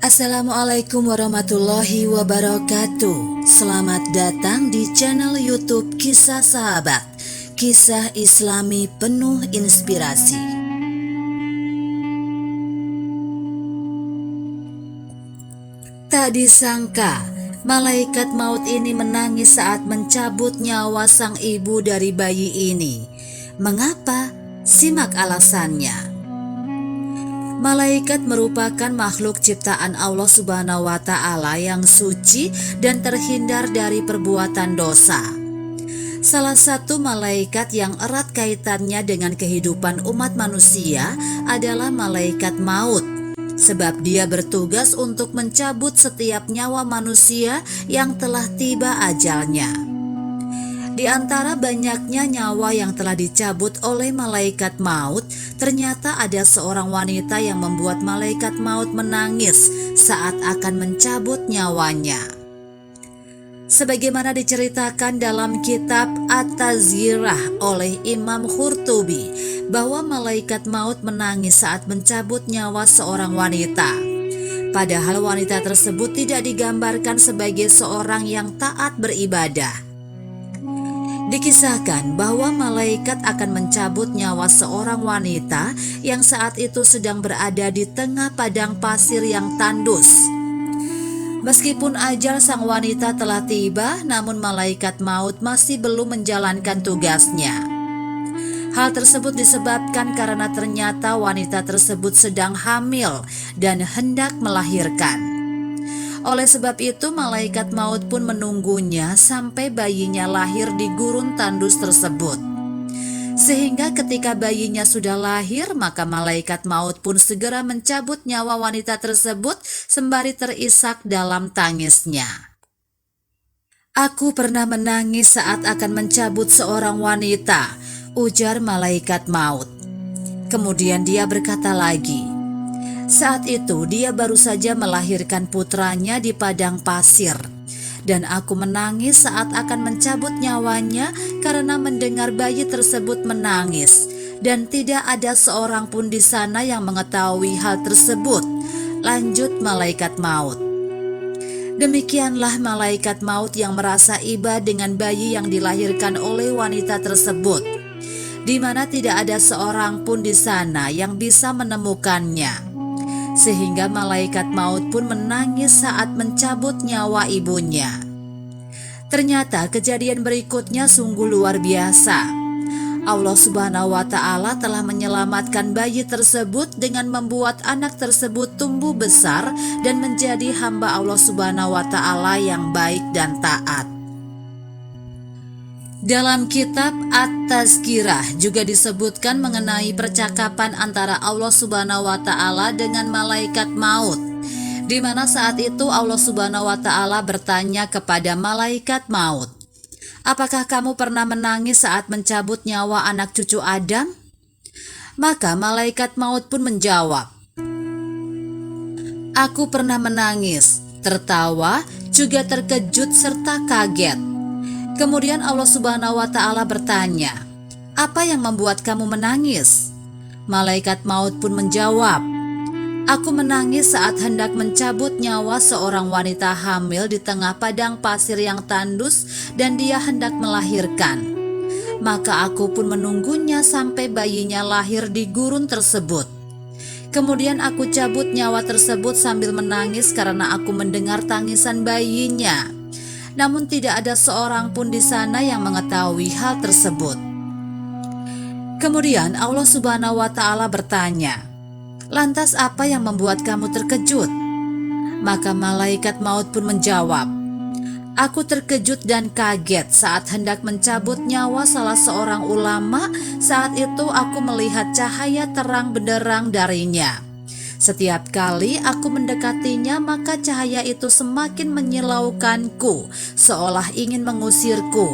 Assalamualaikum warahmatullahi wabarakatuh. Selamat datang di channel YouTube Kisah Sahabat, kisah Islami penuh inspirasi. Tak disangka, malaikat maut ini menangis saat mencabut nyawa sang ibu dari bayi ini. Mengapa? Simak alasannya. Malaikat merupakan makhluk ciptaan Allah Subhanahu wa Ta'ala yang suci dan terhindar dari perbuatan dosa. Salah satu malaikat yang erat kaitannya dengan kehidupan umat manusia adalah malaikat maut, sebab dia bertugas untuk mencabut setiap nyawa manusia yang telah tiba ajalnya. Di antara banyaknya nyawa yang telah dicabut oleh malaikat maut, ternyata ada seorang wanita yang membuat malaikat maut menangis saat akan mencabut nyawanya. Sebagaimana diceritakan dalam kitab At-Tazkirah oleh Imam Qurtubi, bahwa malaikat maut menangis saat mencabut nyawa seorang wanita. Padahal wanita tersebut tidak digambarkan sebagai seorang yang taat beribadah. Dikisahkan bahwa malaikat akan mencabut nyawa seorang wanita yang saat itu sedang berada di tengah padang pasir yang tandus. Meskipun ajal sang wanita telah tiba, namun malaikat maut masih belum menjalankan tugasnya. Hal tersebut disebabkan karena ternyata wanita tersebut sedang hamil dan hendak melahirkan. Oleh sebab itu, malaikat maut pun menunggunya sampai bayinya lahir di gurun tandus tersebut. Sehingga ketika bayinya sudah lahir, maka malaikat maut pun segera mencabut nyawa wanita tersebut sembari terisak dalam tangisnya. Aku pernah menangis saat akan mencabut seorang wanita, ujar malaikat maut. Kemudian dia berkata lagi, saat itu dia baru saja melahirkan putranya di padang pasir, dan aku menangis saat akan mencabut nyawanya karena mendengar bayi tersebut menangis, dan tidak ada seorang pun di sana yang mengetahui hal tersebut. Lanjut malaikat maut. Demikianlah malaikat maut yang merasa iba dengan bayi yang dilahirkan oleh wanita tersebut, di mana tidak ada seorang pun di sana yang bisa menemukannya. Sehingga malaikat maut pun menangis saat mencabut nyawa ibunya. Ternyata kejadian berikutnya sungguh luar biasa. Allah Subhanahu wa Ta'ala telah menyelamatkan bayi tersebut dengan membuat anak tersebut tumbuh besar dan menjadi hamba Allah Subhanahu wa Ta'ala yang baik dan taat. Dalam kitab At-Tazkirah juga disebutkan mengenai percakapan antara Allah Subhanahu wa Ta'ala dengan malaikat maut, di mana saat itu Allah Subhanahu wa Ta'ala bertanya kepada malaikat maut, apakah kamu pernah menangis saat mencabut nyawa anak cucu Adam? Maka malaikat maut pun menjawab, aku pernah menangis, tertawa, juga terkejut serta kaget. Kemudian Allah Subhanahu wa Ta'ala bertanya, apa yang membuat kamu menangis? Malaikat maut pun menjawab, aku menangis saat hendak mencabut nyawa seorang wanita hamil di tengah padang pasir yang tandus dan dia hendak melahirkan. Maka aku pun menunggunya sampai bayinya lahir di gurun tersebut. Kemudian aku cabut nyawa tersebut sambil menangis karena aku mendengar tangisan bayinya. Namun tidak ada seorang pun di sana yang mengetahui hal tersebut. Kemudian Allah Subhanahu wa Ta'ala bertanya, lantas apa yang membuat kamu terkejut? Maka malaikat maut pun menjawab, aku terkejut dan kaget saat hendak mencabut nyawa salah seorang ulama. Saat itu aku melihat cahaya terang benderang darinya. Setiap kali aku mendekatinya, maka cahaya itu semakin menyilaukanku, seolah ingin mengusirku,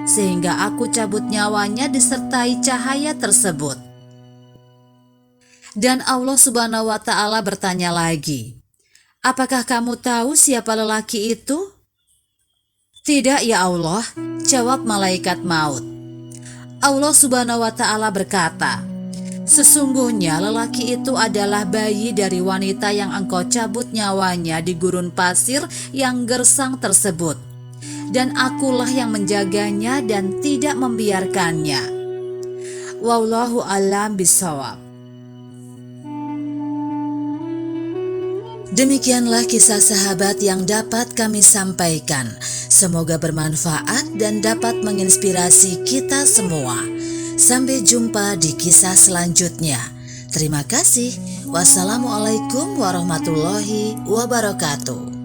sehingga aku cabut nyawanya disertai cahaya tersebut. Dan Allah Subhanahu wa Ta'ala bertanya lagi, apakah kamu tahu siapa lelaki itu? Tidak ya Allah, jawab malaikat maut. Allah Subhanahu wa Ta'ala berkata, Sesungguhnya lelaki itu adalah bayi dari wanita yang engkau cabut nyawanya di gurun pasir yang gersang tersebut. Dan akulah yang menjaganya dan tidak membiarkannya. Wallahu a'lam bishawab. Demikianlah kisah sahabat yang dapat kami sampaikan. Semoga bermanfaat dan dapat menginspirasi kita semua. Sampai jumpa di kisah selanjutnya. Terima kasih. Wassalamualaikum warahmatullahi wabarakatuh.